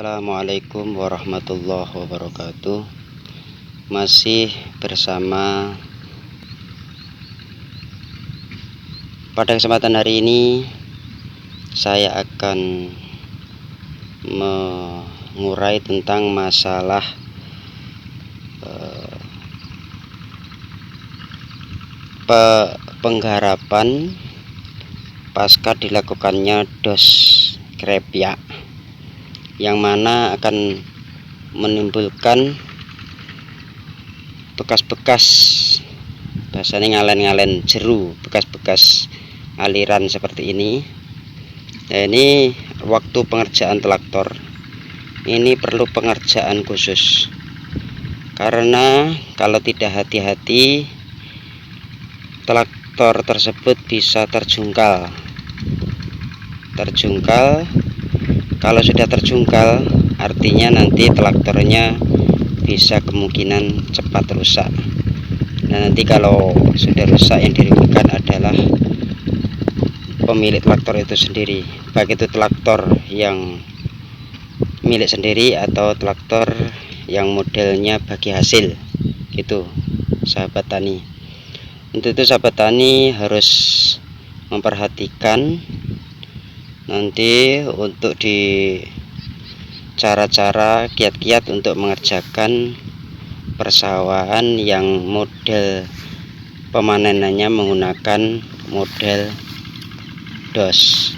Assalamualaikum warahmatullahi wabarakatuh. Masih bersama pada kesempatan hari ini saya akan mengurai tentang masalah penggarapan pasca dilakukannya dos krepyak, yang mana akan menimbulkan bekas-bekas, bahasanya ngalen-ngalen jeru, bekas-bekas aliran seperti ini. Nah, ini waktu pengerjaan traktor ini perlu pengerjaan khusus, karena kalau tidak hati-hati traktor tersebut bisa terjungkal. Kalau sudah terjungkal, artinya nanti traktornya bisa kemungkinan cepat rusak. Nah, nanti kalau sudah rusak, yang dirugikan adalah pemilik traktor itu sendiri, baik itu traktor yang milik sendiri atau traktor yang modelnya bagi hasil gitu, sahabat tani. Untuk itu sahabat tani harus memperhatikan nanti untuk di cara-cara kiat-kiat untuk mengerjakan persawahan yang model pemanenannya menggunakan model dos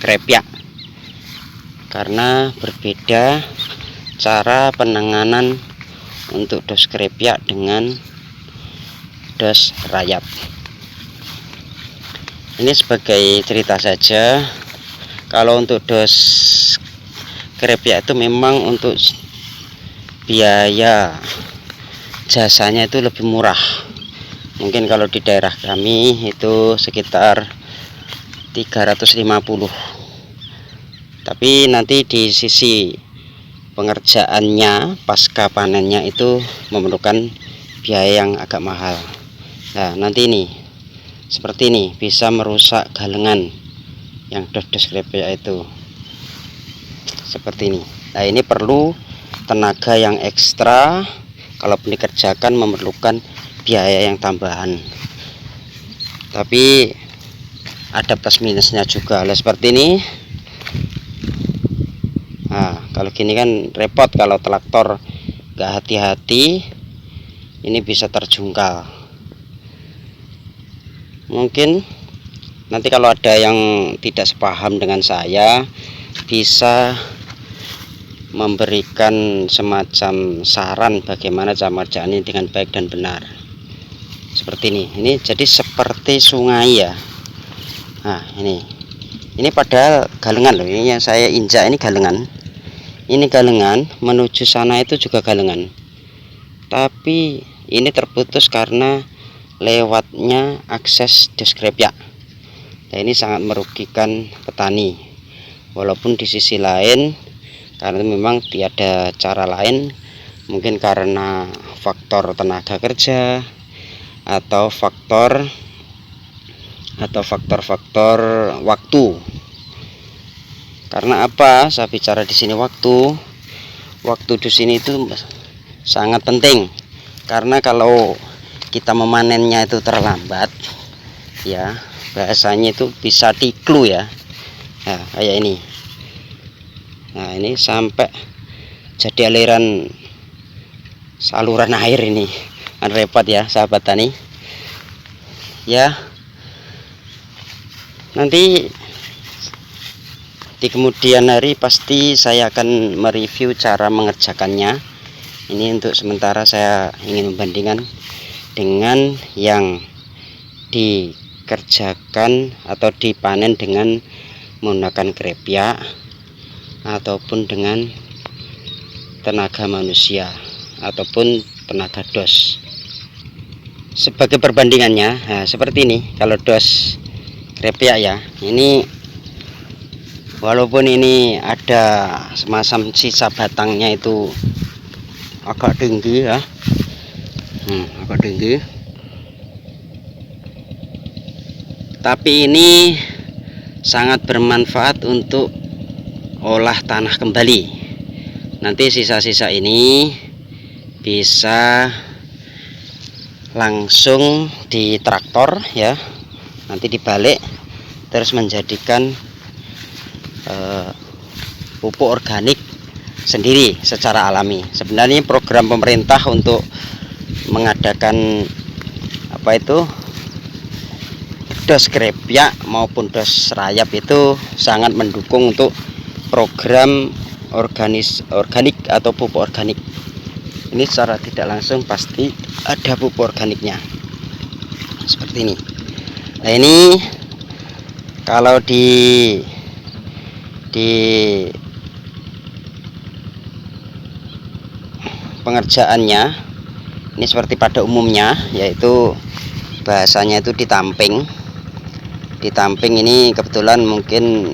krepyak, karena berbeda cara penanganan untuk dos krepyak dengan dos rayap. Ini sebagai cerita saja. Kalau untuk dos krepyak itu memang untuk biaya jasanya itu lebih murah. Mungkin kalau di daerah kami itu sekitar 350. Tapi nanti di sisi pengerjaannya pasca panennya itu memerlukan biaya yang agak mahal. Nah, nanti ini seperti ini bisa merusak galengan yang dos krepyak itu seperti ini. Nah, ini perlu tenaga yang ekstra. Kalau dikerjakan memerlukan biaya yang tambahan, tapi ada plus minusnya juga. Lah, seperti ini. Nah, kalau gini kan repot, kalau traktor nggak hati-hati ini bisa terjungkal. Mungkin nanti kalau ada yang tidak sepaham dengan saya, bisa memberikan semacam saran bagaimana cara mengerjakan ini dengan baik dan benar. Seperti ini jadi seperti sungai ya. Nah, ini padahal galengan loh, ini yang saya injak, ini galengan menuju sana itu juga galengan, tapi ini terputus karena lewatnya akses dos krepyak. Nah, ini sangat merugikan petani. Walaupun di sisi lain, karena memang tiada cara lain, mungkin karena faktor tenaga kerja atau faktor waktu. Karena apa saya bicara di sini waktu di sini itu sangat penting, karena kalau kita memanennya itu terlambat ya, bahasanya itu bisa tiklu ya. Nah, kayak ini. Nah, ini sampai jadi aliran saluran air, ini kan repot ya sahabat tani ya. Nanti di kemudian hari pasti saya akan mereview cara mengerjakannya. Ini untuk sementara saya ingin membandingkan dengan yang dikerjakan atau dipanen dengan menggunakan krepyak ataupun dengan tenaga manusia ataupun tenaga dos. Sebagai perbandingannya, nah, seperti ini. Kalau dos krepyak ya, ini walaupun ini ada semacam sisa batangnya itu agak tinggi ya, agak tinggi, tapi ini sangat bermanfaat untuk olah tanah kembali. Nanti sisa-sisa ini bisa langsung di traktor ya, nanti dibalik terus menjadikan pupuk organik sendiri secara alami. Sebenarnya program pemerintah untuk mengadakan apa itu dos krepyak maupun dos rayap itu sangat mendukung untuk program organik atau pupuk organik. Ini secara tidak langsung pasti ada pupuk organiknya seperti ini. Nah, ini kalau di pengerjaannya ini seperti pada umumnya, yaitu bahasanya itu ditamping. Ditamping ini kebetulan mungkin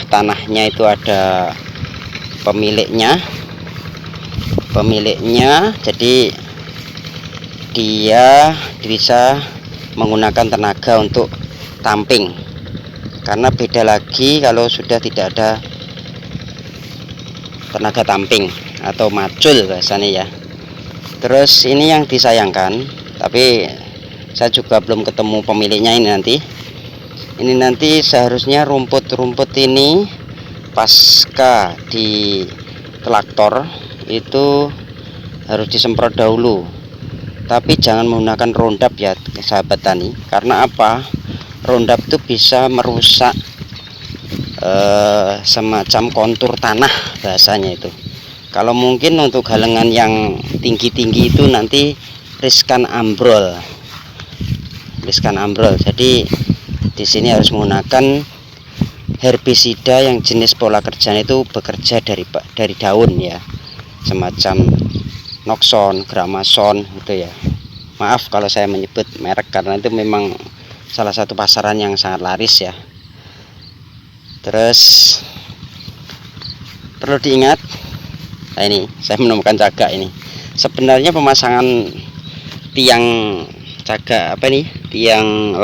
tanahnya itu ada pemiliknya, jadi dia bisa menggunakan tenaga untuk tamping, karena beda lagi kalau sudah tidak ada tenaga tamping atau macul bahasanya ya. Terus ini yang disayangkan, tapi saya juga belum ketemu pemiliknya ini nanti seharusnya rumput-rumput ini pasca di traktor itu harus disemprot dahulu, tapi jangan menggunakan Roundup ya sahabat tani. Karena apa? Roundup itu bisa merusak semacam kontur tanah bahasanya itu. Kalau mungkin untuk galengan yang tinggi-tinggi itu nanti riskan ambrol. Jadi di sini harus menggunakan herbisida yang jenis pola kerjanya itu bekerja dari daun ya, semacam Noxon, Gramason gitu ya. Maaf kalau saya menyebut merek karena itu memang salah satu pasaran yang sangat laris ya. Terus perlu diingat, nah ini saya menemukan cagak ini. Sebenarnya pemasangan tiang cagak tiang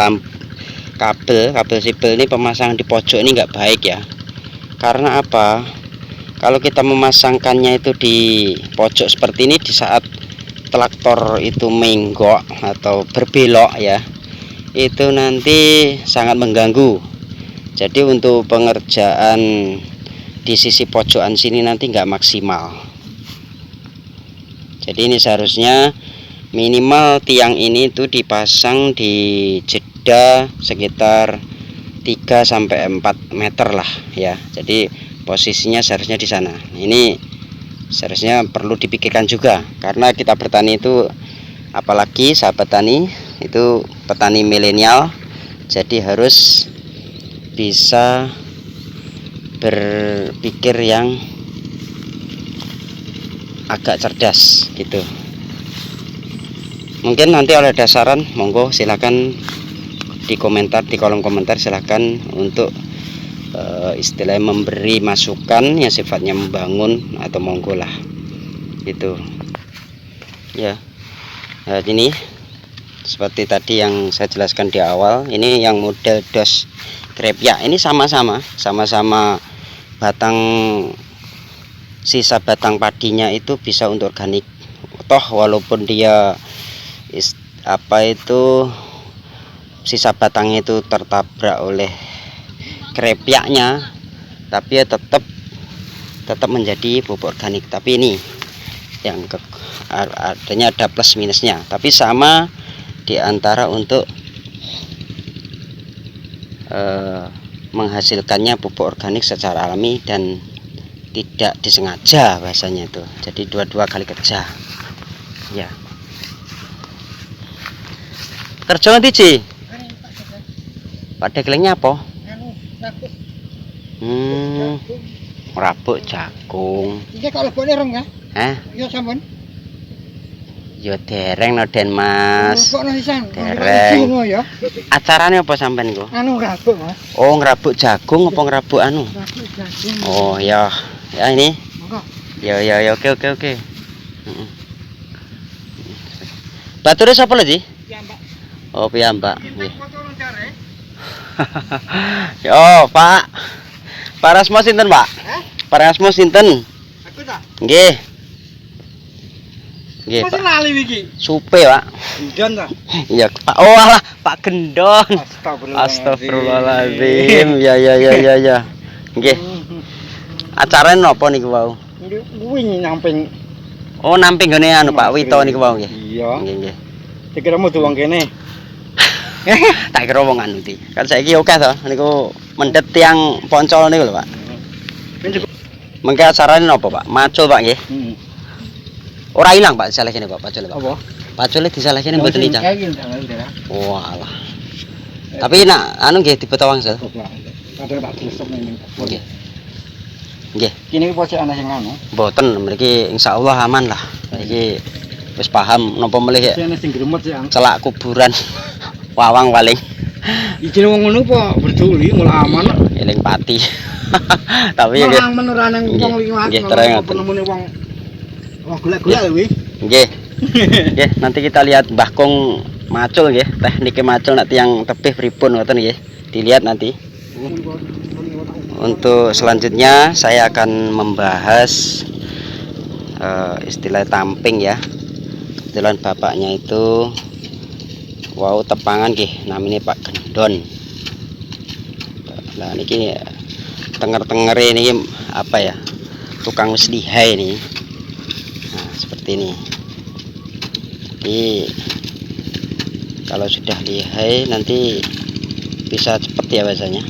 kabel sipil ini pemasangan di pojok ini nggak baik ya. Karena apa? Kalau kita memasangkannya itu di pojok seperti ini, di saat traktor itu menggok atau berbelok ya, itu nanti sangat mengganggu. Jadi untuk pengerjaan di sisi pojokan sini nanti nggak maksimal. Jadi ini seharusnya minimal tiang ini tuh dipasang di jeda sekitar 3-4 meter lah ya. Jadi posisinya seharusnya di sana. Ini seharusnya perlu dipikirkan juga, karena kita bertani itu, apalagi sahabat tani itu petani milenial, jadi harus bisa berpikir yang agak cerdas gitu. Mungkin nanti oleh dasaran, monggo silakan di kolom komentar silahkan untuk istilahnya memberi masukan yang sifatnya membangun atau monggo lah gitu ya. Nah, ini seperti tadi yang saya jelaskan di awal, ini yang model dos krepyak ini sama-sama batang, sisa batang padinya itu bisa untuk organik. Toh walaupun dia sisa batangnya itu tertabrak oleh krepyaknya, tapi ya tetap menjadi pupuk organik. Tapi ini yang adanya ada plus minusnya, tapi sama di antara untuk menghasilkannya pupuk organik secara alami dan tidak disengaja bahasanya itu. Jadi dua kali kerja ya. Kerja nanti Ci pada kelengnya apa? Rabuk jagung. Iki kok lebone rong ya? Ya sampun. Ya dereng no Den Mas. Kok sisan? Dereng. Ya. Acarane apa sampean kok? Ngrabuk, Mas. Oh, ngrabuk jagung apa ngrabuk anu? Ngrabuk jagung. Oh, ya. Ya ini. Monggo. Ya, oke. Heeh. Bature sapa lho, Ci? Piyambak. Oh, piyambak. Nggih. Yo, Pak. Parasma sinten, Pak? Parasmu sinten? Aku ta. Nggih. Nggih, Masih Pak. lali iki. Supe, Pak. Gendon ta. Iya, Pak. Oh, alah, Pak Gendon. Astagfirullahaladzim. Ya ya ya ya ya. Nggih. Acarane napa niku wau? Kuwi nyamping. Oh, namping gone anu Pak Wito niku wau nggih. Iya. Nggih nggih. Dikira mudu wong kene. Tak kira wong anu iki. Kan saiki akeh to niku mendhet tiyang Poncol niku lho, Pak. Mengke acarane napa, Pak? Macul, Pak nggih. Ora ilang, Pak, disalah kene, Pak, pacule, Pak. Apa? Pacule disalah kene mboten licang. Walah. Tapi nak anu nggih dibeto wangsul. Kadang tak desek ning. Nggih. Nggih. Kene iki posisi ana sing anu. Mboten, mriki insyaallah aman lah. Iki wis paham napa melih Sing sing gremet sih. celak kuburan. Wawang paling Iki wong ngono apa berduli mulai aman. eling pati. Tapi nggih. Nang menurane wong liwat. Nggih, terang ngoten. Penemune wong golek-golek kuwi. Nggih. Nggih, nanti kita lihat Mbah Kong macul nggih. Teknike macul nek tiyang tebih pripun ngoten nggih. Dilihat nanti. Untuk selanjutnya saya akan membahas istilah tamping ya. Kebetulan bapaknya itu wow tepangan nggih namine Pak Gendon. Nah niki tenger-tengere ini apa ya? Tukang wis lihai nih. Nah, seperti ini. Jadi kalau sudah lihai nanti bisa cepet ya biasanya.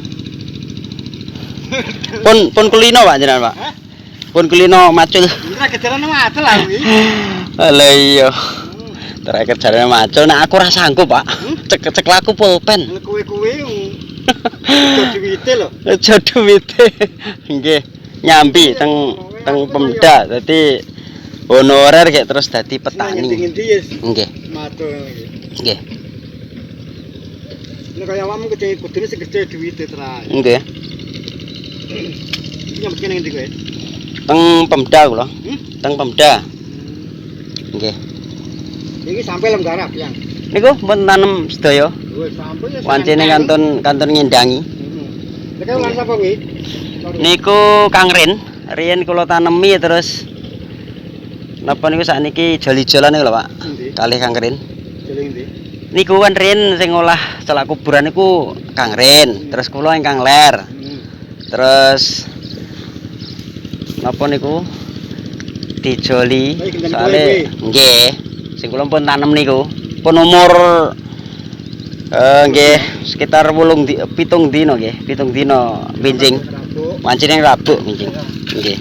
Pun kulino Pak jenengan Pak. Pun kulino macul. Ora kejarane macul lah kuwi. Lah iya. Terakhir jarane macul nek aku ora sanggup Pak. Cek laku pulpen. Kuwi duwite lho. Aja duwite. Nggih. Nyambi teng Pemda. Dadi honorer kayak terus dadi petani. Ngendi-ngendi yes. Nggih. Macul. Nggih. Nek kaya awakmu kudune sing gede duwite terae. Nggih. Nyambut kene ngendi kowe? Teng Pemda kula. Teng Pemda. Nggih. Iki sampai Lemgarap yang. Niku pun tanem sedaya. Wis sampai ya. Wancine kantun ngendangi. Nek kaya lan sapa kuwi? Niku Kang Rin, riyen kula tanemi terus napa niku sakniki joli-jolan niku lho Pak. Kalih Kang Rin. Jeli endi? Niku kan Rin sing olah celak kuburan niku Kang Rin, terus kula ingkang ler. Terus napa niku dijoli soalnya nggih sing kula pun tanem niku pun umur nggih sekitar 7 dino nggih 7 dino binjing wancine rabuk binjing nggih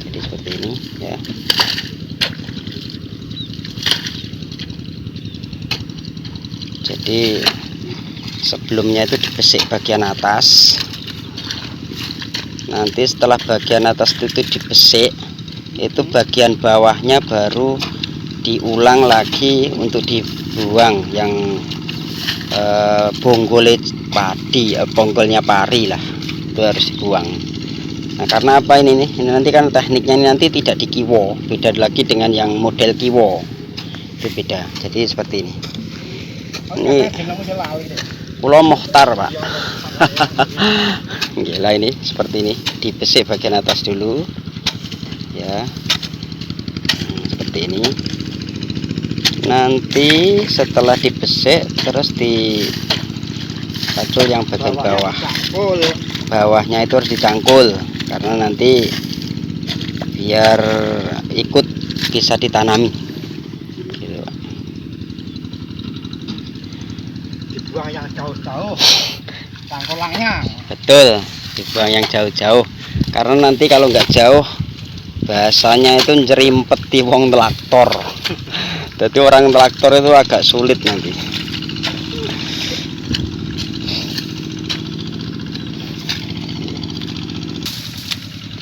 jadi seperti ini ya jadi sebelumnya itu dibesik bagian atas, nanti setelah bagian atas itu dibesik, itu bagian bawahnya baru diulang lagi untuk dibuang yang bonggolnya padi, bonggolnya pari lah, itu harus dibuang. Nah karena apa ini nih? Ini nanti kan tekniknya ini nanti tidak dikiwo, beda lagi dengan yang model kiwo, itu beda. Jadi seperti ini. Ini Pulau Mokhtar Pak. Gila ini seperti ini, dibesik bagian atas dulu ya, seperti ini. Nanti setelah dibesik terus dipacul yang bagian bawah. Bawahnya itu harus dicangkul karena nanti biar ikut bisa ditanami. Gitu, Pak. Dibuang yang jauh-jauh. Cangkulangnya. Betul, dibuang yang jauh-jauh. Karena nanti kalau nggak jauh, bahasanya itu njerimpeti wong traktor. Jadi orang traktor itu agak sulit nanti.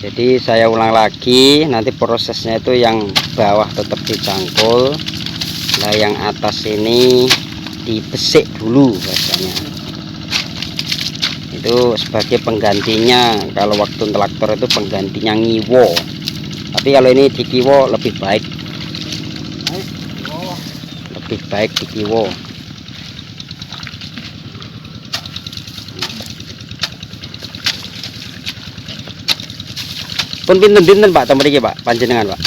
Jadi saya ulang lagi, nanti prosesnya itu yang bawah tetap dicangkul, nah yang atas ini dibesik dulu bahasanya. Itu sebagai penggantinya, kalau waktu traktor itu penggantinya ngiwo. Tapi kalau ini dikiwo lebih baik. Lebih baik dikiwo. Pun pinten-pinten Pak to mriki Pak panjenengan Pak?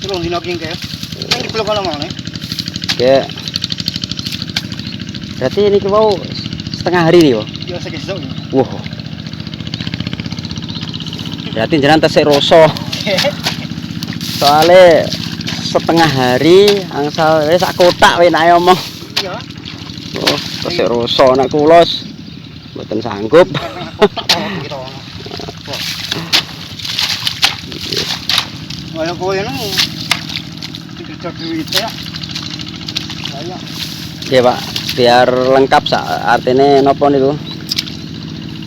Telung dino ki engke. Nang iki belum mana. Ya. Berarti ini mau setengah hari nih, Pak. Ya sekesuk. Wah. Berarti jenengan tesih rasa. Soale setengah hari angsal wis sak kotak wae nek omong. Iya. Oh, tesih rasa nek kula mboten sanggup. Ayo kowe nang kerja duit ya. Saya. Nggih, Pak. Biar lengkap artine napa niku?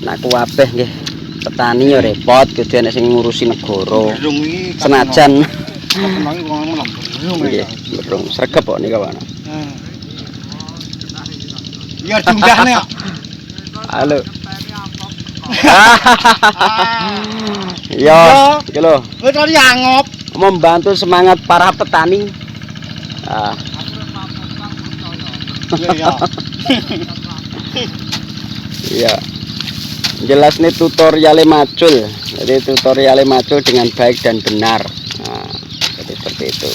Nek kuwabeh nggih. Petani ya repot, kudu enek sing ngurusi negara. Gerung iki Senajan kemenangi wong menang. Gerung nggih, ya. berung sregep kok nika, Pak. Biar jumlahnya. Halo. Yo, iki lho. Wis ora diangop. Membantu semangat para petani. Ah. Iya. Iya. Jelas nih tutorialnya macul. Jadi tutorialnya macul dengan baik dan benar. Nah, jadi seperti itu.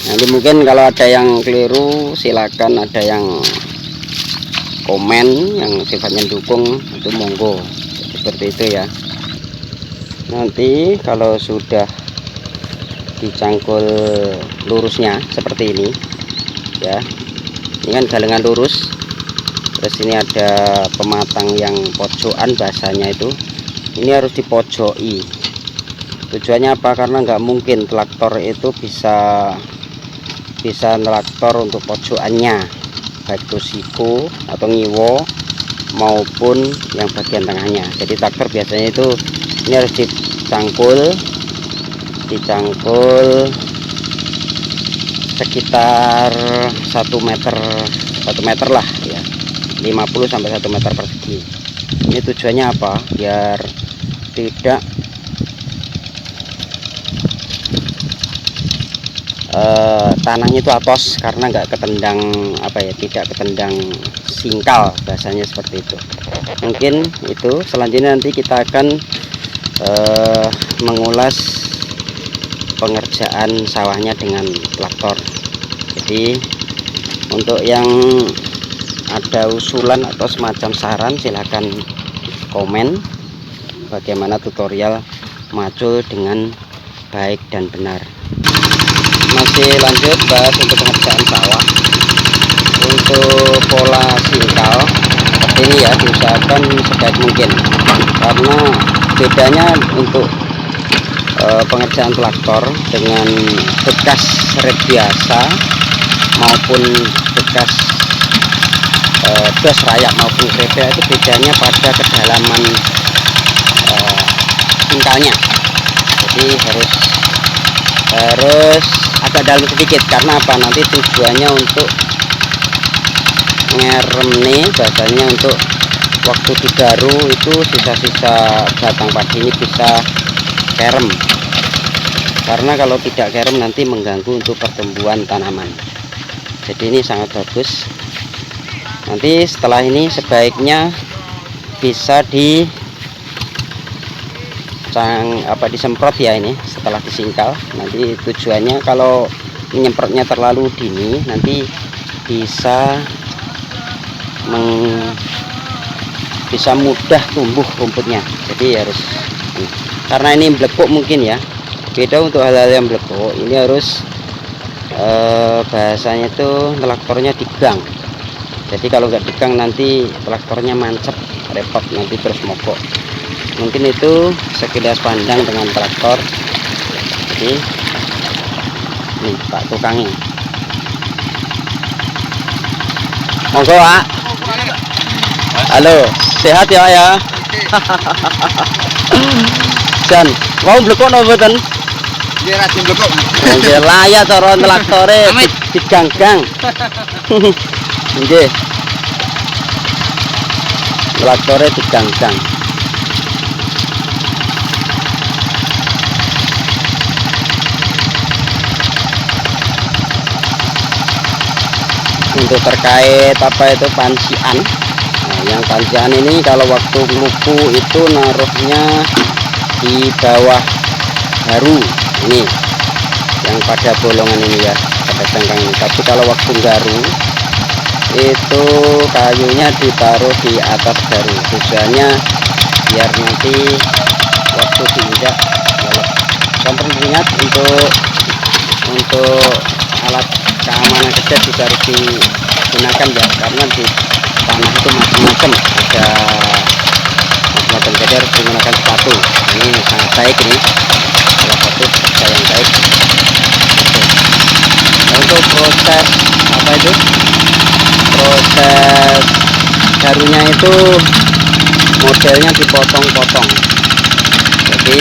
Nanti mungkin kalau ada yang keliru silakan, ada yang komen yang sifatnya dukung itu monggo. Jadi seperti itu ya. Nanti kalau sudah dicangkul lurusnya seperti ini ya, ini kan galengan lurus, terus ini ada pematang yang pojokan bahasanya itu, ini harus dipojoki. Tujuannya apa? Karena nggak mungkin traktor itu bisa traktor untuk pojokannya, baik itu siku atau ngiwo maupun yang bagian tengahnya. Jadi traktor biasanya itu ini harus dicangkul sekitar 1 meter lah ya, 50 sampai 1 meter persegi. Ini tujuannya apa? Biar tidak tanahnya itu atos, karena nggak ketendang tidak ketendang singkal bahasanya seperti itu. Mungkin itu selanjutnya nanti kita akan mengulas pengerjaan sawahnya dengan traktor. Jadi untuk yang ada usulan atau semacam saran silahkan komen bagaimana tutorial macul dengan baik dan benar. Masih lanjut bahas untuk pengerjaan sawah. Untuk pola singkal seperti ini ya, diusahakan sebaik mungkin, karena bedanya untuk pengerjaan traktor dengan bekas seret biasa maupun bekas dos rayak maupun greda, itu bedanya pada kedalaman singkalnya. Jadi harus agak dalam sedikit. Karena apa? Nanti tujuannya untuk ngerem nih, bahasanya untuk waktu digaru itu sisa-sisa batang padi ini bisa kerem. Karena kalau tidak kerem nanti mengganggu untuk pertumbuhan tanaman. Jadi ini sangat bagus. Nanti setelah ini sebaiknya bisa disemprot ya, ini setelah disingkal. Nanti tujuannya kalau menyemprotnya terlalu dini nanti bisa mudah tumbuh rumputnya. Jadi harus, karena ini blekuk mungkin ya, beda untuk hal-hal yang blekuk. Ini harus bahasanya itu traktornya digang. Jadi kalau nggak digang nanti traktornya mancep, repot nanti terus mogok. Mungkin itu sekilas pandang dengan traktor. Jadi nih Pak tukangnya, monggo Pak. Halo, sehat ya ya. Jan, mau blekuk no mboten? Dia rajin blekuk. Nggih layak cara traktore diganggang. Nggih. Traktore diganggang. Untuk terkait apa itu pancian, nah, yang pancian ini kalau waktu lupu itu naruhnya di bawah haru ini yang pada bolongan ini ya, pada cangkang ini. Tapi kalau waktu garu itu kayunya ditaruh di atas garu, tujuannya biar nanti waktu diinjak dan perlu ingat untuk alat keamanan kerja juga harus digunakan ya, karena di tanah itu macam-macam, ada macam-macam, jadi harus menggunakan sepatu. Ini sangat baik, ini salah satu kerja yang baik. Nah, untuk proses apa itu, proses garunya itu modelnya dipotong-potong, jadi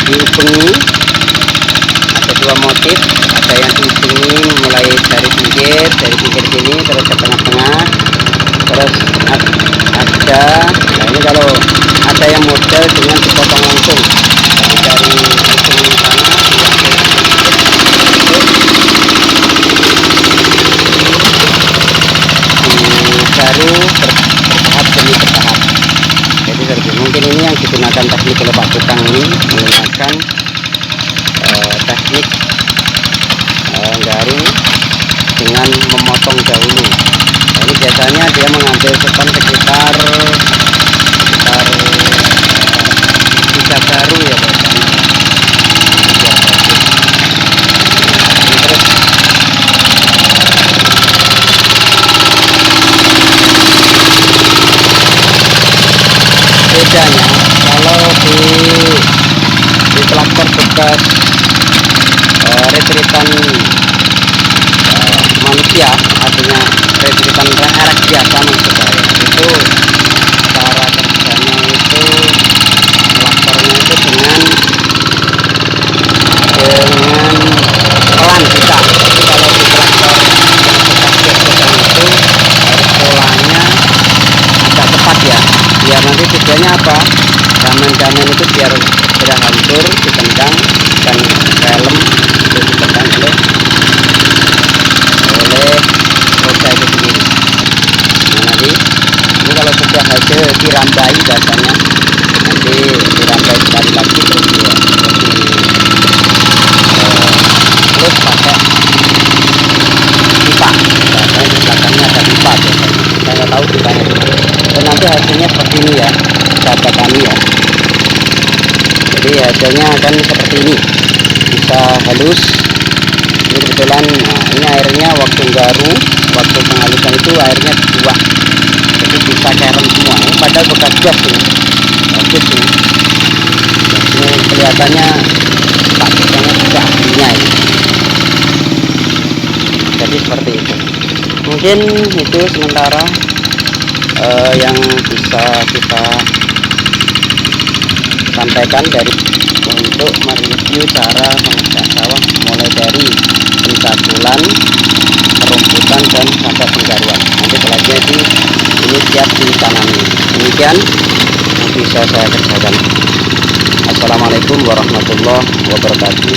diubengi. Ada dua motif, ada yang diubengi mulai dari pinggir sini terus ke tengah-tengah, terus ada, nah ini kalau ada yang model dengan dipotong langsung, jadi dari ujung sana digaru bertahap demi bertahap. Jadi seperti mungkin ini yang digunakan teknik oleh Pak Tukang ini, menggunakan teknik garu dengan memotong dahulu. Nah, ini biasanya dia mengambil sepan sekitar 3 garu ya biasanya. Bedanya kalau di traktor bekas retritan manusia, artinya retritan erek biasa maksud saya, itu cara kerjanya itu traktornya itu dengan pelan bisa. Tapi kalau di traktor yang bekas retritan itu harus polanya agak cepat ya, biar nanti tujuannya apa, damen-damen itu biar segera hancur ditendang, dan helm itu ditendang oleh roda itu sendiri. Nah nanti ini kalau sudah hasil dirambai biasanya, nanti dirambai sekali lagi terus terus pakai pipa, biasanya di belakangnya ada pipa biasanya, saya nggak tahu pipanya, dan nanti hasilnya seperti ini ya sahabat tani ya. Jadi hasilnya akan seperti ini, bisa halus. Ini kebetulan, nah ini airnya waktu garu, waktu penghalusan itu airnya dibuang, jadi bisa kerem semua. Ini padahal bekas gas ini, bagus ini. Ini kelihatannya tak bisanya juga aslinya ini. Jadi seperti itu. Mungkin itu sementara yang bisa kita sampaikan dari untuk mereview cara mengecat sawah, mulai dari pencabulan, perumputan, dan sampai penggaruan. Nanti selanjutnya ini siap ditanami. Demikian yang bisa saya kerjakan. Assalamualaikum warahmatullahi wabarakatuh.